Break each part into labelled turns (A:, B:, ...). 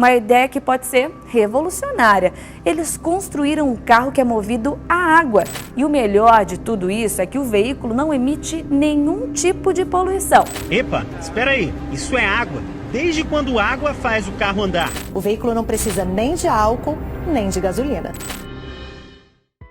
A: Uma ideia que pode ser revolucionária. Eles construíram um carro que é movido a água. E o melhor de tudo isso é que o veículo não emite nenhum tipo de poluição.
B: Epa, espera aí, isso é água. Desde quando água faz o carro andar?
C: O veículo não precisa nem de álcool, nem de gasolina.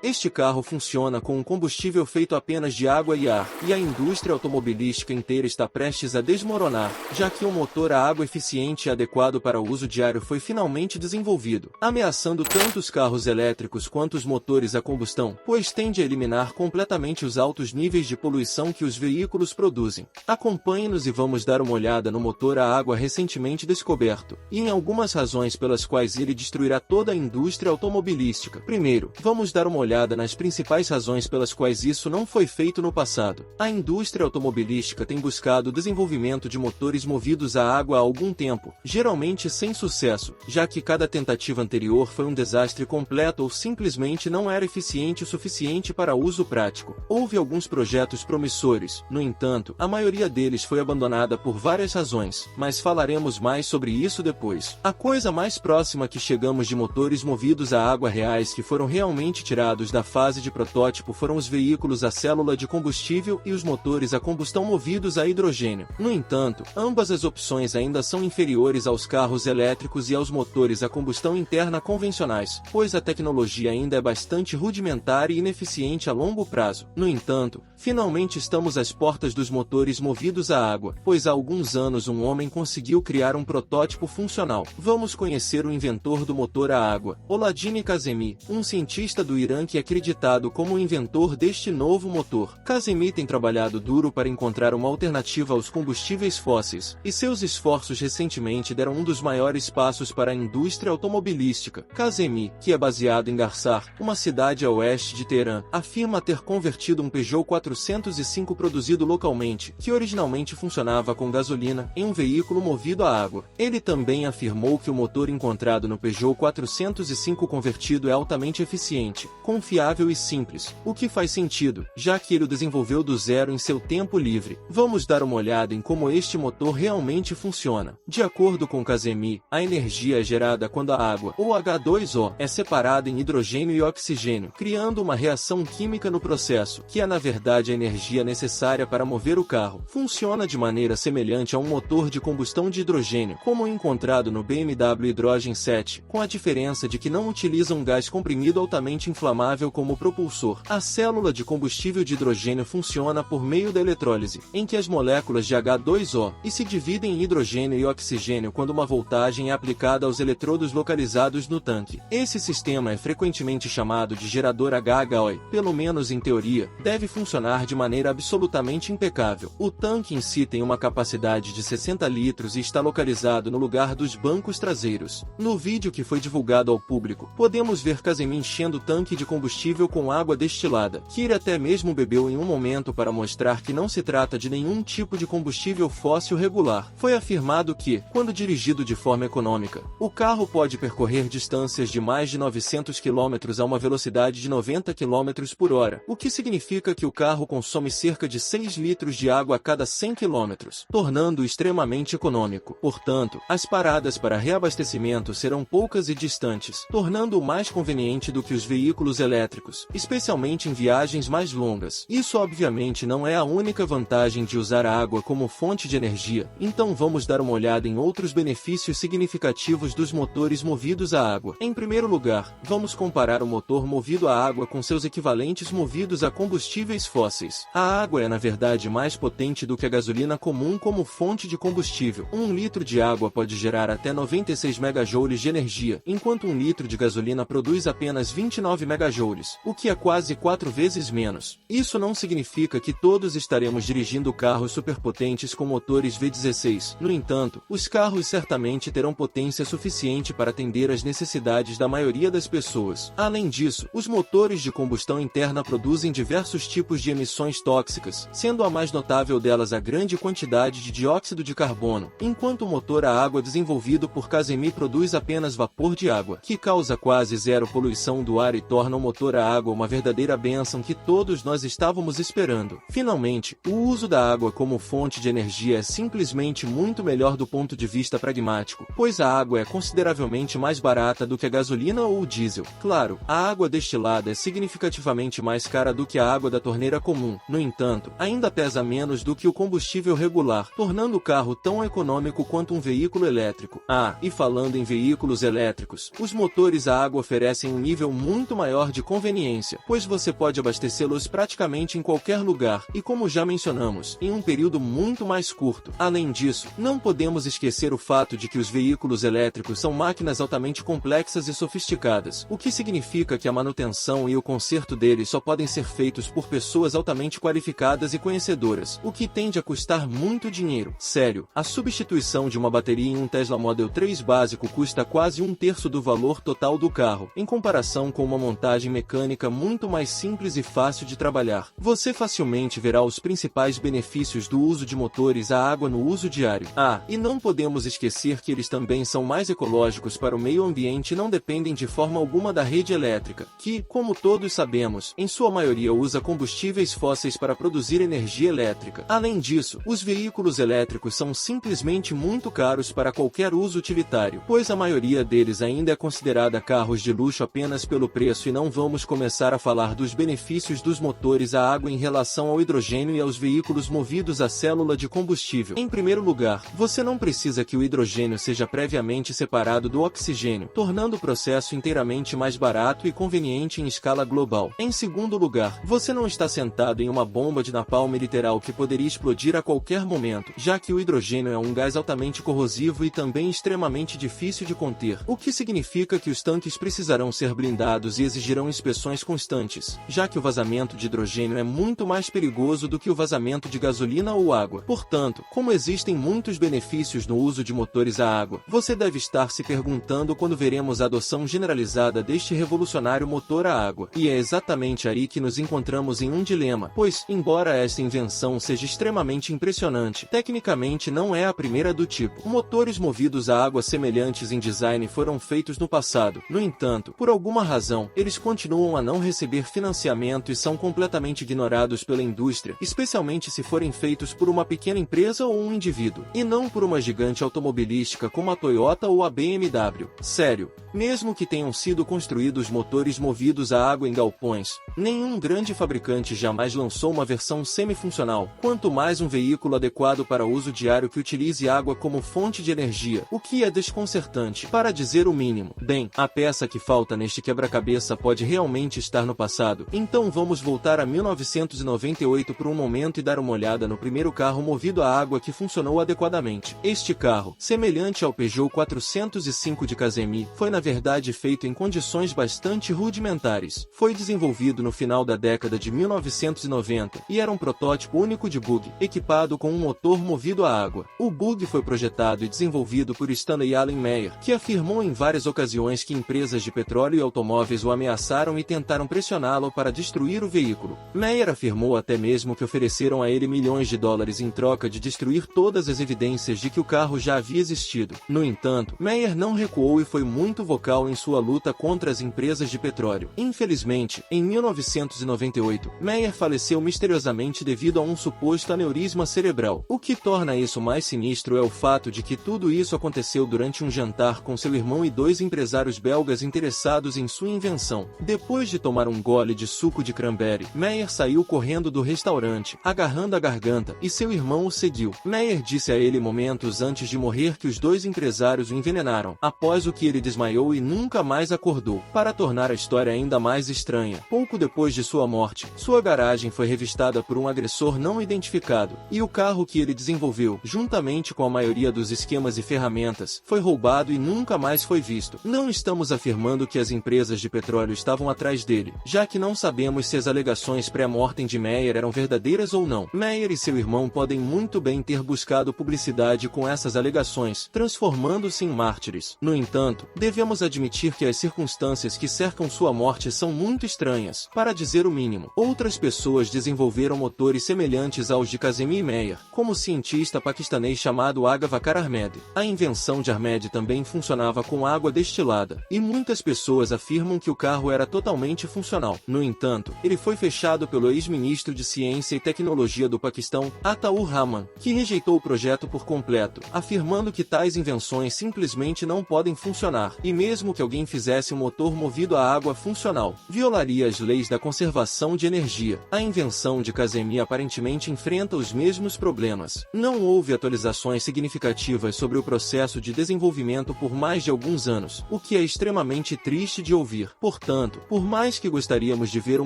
D: Este carro funciona com um combustível feito apenas de água e ar, e a indústria automobilística inteira está prestes a desmoronar, já que um motor a água eficiente e adequado para o uso diário foi finalmente desenvolvido, ameaçando tanto os carros elétricos quanto os motores a combustão, pois tende a eliminar completamente os altos níveis de poluição que os veículos produzem. Acompanhe-nos e vamos dar uma olhada no motor a água recentemente descoberto, e em algumas razões pelas quais ele destruirá toda a indústria automobilística. Primeiro, vamos dar uma olhada nas principais razões pelas quais isso não foi feito no passado. A indústria automobilística tem buscado o desenvolvimento de motores movidos a água há algum tempo, geralmente sem sucesso, já que cada tentativa anterior foi um desastre completo ou simplesmente não era eficiente o suficiente para uso prático. Houve alguns projetos promissores, no entanto, a maioria deles foi abandonada por várias razões, mas falaremos mais sobre isso depois. A coisa mais próxima que chegamos de motores movidos a água reais que foram realmente tirados da fase de protótipo foram os veículos a célula de combustível e os motores a combustão movidos a hidrogênio. No entanto, ambas as opções ainda são inferiores aos carros elétricos e aos motores a combustão interna convencionais, pois a tecnologia ainda é bastante rudimentar e ineficiente a longo prazo. No entanto, finalmente estamos às portas dos motores movidos a água, pois há alguns anos um homem conseguiu criar um protótipo funcional. Vamos conhecer o inventor do motor a água, Oladine Kazemi, um cientista do Irã que é acreditado como o inventor deste novo motor. Kazemi tem trabalhado duro para encontrar uma alternativa aos combustíveis fósseis, e seus esforços recentemente deram um dos maiores passos para a indústria automobilística. Kazemi, que é baseado em Garçar, uma cidade a oeste de Teherã, afirma ter convertido um Peugeot 405 produzido localmente, que originalmente funcionava com gasolina, em um veículo movido a água. Ele também afirmou que o motor encontrado no Peugeot 405 convertido é altamente eficiente, confiável e simples, o que faz sentido, já que ele o desenvolveu do zero em seu tempo livre. Vamos dar uma olhada em como este motor realmente funciona. De acordo com Kazemi, a energia é gerada quando a água, ou H2O, é separada em hidrogênio e oxigênio, criando uma reação química no processo, que é na verdade a energia necessária para mover o carro. Funciona de maneira semelhante a um motor de combustão de hidrogênio, como o encontrado no BMW Hydrogen 7, com a diferença de que não utiliza um gás comprimido altamente inflamável como propulsor. A célula de combustível de hidrogênio funciona por meio da eletrólise, em que as moléculas de H2O se dividem em hidrogênio e oxigênio quando uma voltagem é aplicada aos eletrodos localizados no tanque. Esse sistema é frequentemente chamado de gerador HHO, pelo menos em teoria, deve funcionar de maneira absolutamente impecável. O tanque em si tem uma capacidade de 60 litros e está localizado no lugar dos bancos traseiros. No vídeo que foi divulgado ao público, podemos ver Kazemi enchendo o tanque de combustível com água destilada, que ele até mesmo bebeu em um momento para mostrar que não se trata de nenhum tipo de combustível fóssil regular. Foi afirmado que, quando dirigido de forma econômica, o carro pode percorrer distâncias de mais de 900 km a uma velocidade de 90 km por hora, o que significa que o carro consome cerca de 6 litros de água a cada 100 km, tornando-o extremamente econômico. Portanto, as paradas para reabastecimento serão poucas e distantes, tornando-o mais conveniente do que os veículos elétricos, especialmente em viagens mais longas. Isso obviamente não é a única vantagem de usar a água como fonte de energia, então vamos dar uma olhada em outros benefícios significativos dos motores movidos a água. Em primeiro lugar, vamos comparar o motor movido a água com seus equivalentes movidos a combustíveis fósseis. A água é na verdade mais potente do que a gasolina comum como fonte de combustível. 1 litro de água pode gerar até 96 megajoules de energia, enquanto 1 litro de gasolina produz apenas 29 megajoules, o que é quase 4 vezes menos. Isso não significa que todos estaremos dirigindo carros superpotentes com motores V16. No entanto, os carros certamente terão potência suficiente para atender às necessidades da maioria das pessoas. Além disso, os motores de combustão interna produzem diversos tipos de emissões tóxicas, sendo a mais notável delas a grande quantidade de dióxido de carbono, enquanto o motor a água desenvolvido por Kazemi produz apenas vapor de água, que causa quase zero poluição do ar e torna o motor a água uma verdadeira bênção que todos nós estávamos esperando. Finalmente, o uso da água como fonte de energia é simplesmente muito melhor do ponto de vista pragmático, pois a água é consideravelmente mais barata do que a gasolina ou o diesel. Claro, a água destilada é significativamente mais cara do que a água da torneira comum. No entanto, ainda pesa menos do que o combustível regular, tornando o carro tão econômico quanto um veículo elétrico. E falando em veículos elétricos, os motores a água oferecem um nível muito maior de conveniência, pois você pode abastecê-los praticamente em qualquer lugar e, como já mencionamos, em um período muito mais curto. Além disso, não podemos esquecer o fato de que os veículos elétricos são máquinas altamente complexas e sofisticadas, o que significa que a manutenção e o conserto deles só podem ser feitos por pessoas altamente qualificadas e conhecedoras, o que tende a custar muito dinheiro. Sério, a substituição de uma bateria em um Tesla Model 3 básico custa quase 1/3 do valor total do carro, em comparação com uma montagem mecânica muito mais simples e fácil de trabalhar. Você facilmente verá os principais benefícios do uso de motores a água no uso diário. E não podemos esquecer que eles também são mais ecológicos para o meio ambiente e não dependem de forma alguma da rede elétrica, que, como todos sabemos, em sua maioria usa combustíveis fósseis para produzir energia elétrica. Além disso, os veículos elétricos são simplesmente muito caros para qualquer uso utilitário, pois a maioria deles ainda é considerada carros de luxo apenas pelo preço, e não vamos começar a falar dos benefícios dos motores a água em relação ao hidrogênio e aos veículos movidos a célula de combustível. Em primeiro lugar, você não precisa que o hidrogênio seja previamente separado do oxigênio, tornando o processo inteiramente mais barato e conveniente em escala global. Em segundo lugar, você não está sentado em uma bomba de napalm literal que poderia explodir a qualquer momento, já que o hidrogênio é um gás altamente corrosivo e também extremamente difícil de conter, o que significa que os tanques precisarão ser blindados e exigirão inspeções constantes, já que o vazamento de hidrogênio é muito mais perigoso do que o vazamento de gasolina ou água. Portanto, como existem muitos benefícios no uso de motores a água, você deve estar se perguntando quando veremos a adoção generalizada deste revolucionário motor a água. E é exatamente aí que nos encontramos em um dilema, pois, embora esta invenção seja extremamente impressionante, tecnicamente não é a primeira do tipo. Motores movidos a água semelhantes em design foram feitos no passado. No entanto, por alguma razão, eles continuam a não receber financiamento e são completamente ignorados pela indústria, especialmente se forem feitos por uma pequena empresa ou um indivíduo, e não por uma gigante automobilística como a Toyota ou a BMW. Sério, mesmo que tenham sido construídos motores movidos a água em galpões, nenhum grande fabricante jamais lançou uma versão semi-funcional, quanto mais um veículo adequado para uso diário que utilize água como fonte de energia, o que é desconcertante, para dizer o mínimo. Bem, a peça que falta neste quebra-cabeça pode realmente estar no passado, então vamos voltar a 1998 por um momento e dar uma olhada no primeiro carro movido a água que funcionou adequadamente. Este carro, semelhante ao Peugeot 405 de Casemir, foi na verdade feito em condições bastante rudimentares. Foi desenvolvido no final da década de 1990 e era um protótipo único de bug, equipado com um motor movido a água. O bug foi projetado e desenvolvido por Stanley Allen Meyer, que afirmou em várias ocasiões que empresas de petróleo e automóveis o ameaçaram e tentaram pressioná-lo para destruir o veículo. Meyer afirmou até mesmo que ofereceram a ele milhões de dólares em troca de destruir todas as evidências de que o carro já havia existido. No entanto, Meyer não recuou e foi muito vocal em sua luta contra as empresas de petróleo. Infelizmente, em 1998, Meyer faleceu misteriosamente devido a um suposto aneurisma cerebral. O que torna isso mais sinistro é o fato de que tudo isso aconteceu durante um jantar com seu irmão e dois empresários belgas interessados em sua invenção. Depois de tomar um gole de suco de cranberry, Meyer saiu correndo do restaurante, agarrando a garganta, e seu irmão o seguiu. Meyer disse a ele momentos antes de morrer que os dois empresários o envenenaram, após o que ele desmaiou e nunca mais acordou. Para tornar a história ainda mais estranha, pouco depois de sua morte, sua garagem foi revistada por um agressor não identificado, e o carro que ele desenvolveu, juntamente com a maioria dos esquemas e ferramentas, foi roubado e nunca mais foi visto. Não estamos afirmando que as empresas de petróleo estavam atrás dele, já que não sabemos se as alegações pré-mortem de Meyer eram verdadeiras ou não. Meyer e seu irmão podem muito bem ter buscado publicidade com essas alegações, transformando-se em mártires. No entanto, devemos admitir que as circunstâncias que cercam sua morte são muito estranhas, para dizer o mínimo. Outras pessoas desenvolveram motores semelhantes aos de Casemir Meyer, como o cientista paquistanês chamado Agha Vakar Ahmed. A invenção de Ahmed também funcionava com água destilada, e muitas pessoas afirmam que o carro carro era totalmente funcional. No entanto, ele foi fechado pelo ex-ministro de Ciência e Tecnologia do Paquistão, Ataur Rahman, que rejeitou o projeto por completo, afirmando que tais invenções simplesmente não podem funcionar, e mesmo que alguém fizesse um motor movido a água funcional, violaria as leis da conservação de energia. A invenção de Kazemi aparentemente enfrenta os mesmos problemas. Não houve atualizações significativas sobre o processo de desenvolvimento por mais de alguns anos, o que é extremamente triste de ouvir. Portanto, por mais que gostaríamos de ver um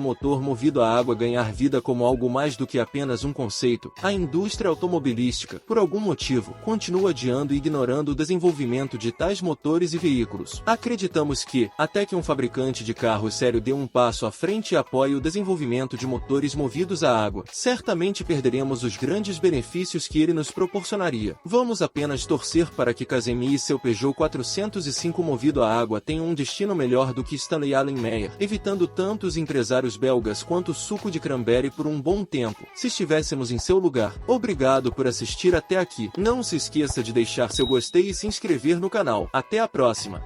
D: motor movido a água ganhar vida como algo mais do que apenas um conceito, a indústria automobilística, por algum motivo, continua adiando e ignorando o desenvolvimento de tais motores e veículos. Acreditamos que, até que um fabricante de carro sério dê um passo à frente e apoie o desenvolvimento de motores movidos a água, certamente perderemos os grandes benefícios que ele nos proporcionaria. Vamos apenas torcer para que Kazemi e seu Peugeot 405 movido a água tenham um destino melhor do que Stanley Allen Meyer, evitando tanto os empresários belgas quanto o suco de cranberry por um bom tempo, se estivéssemos em seu lugar. Obrigado por assistir até aqui. Não se esqueça de deixar seu gostei e se inscrever no canal. Até a próxima!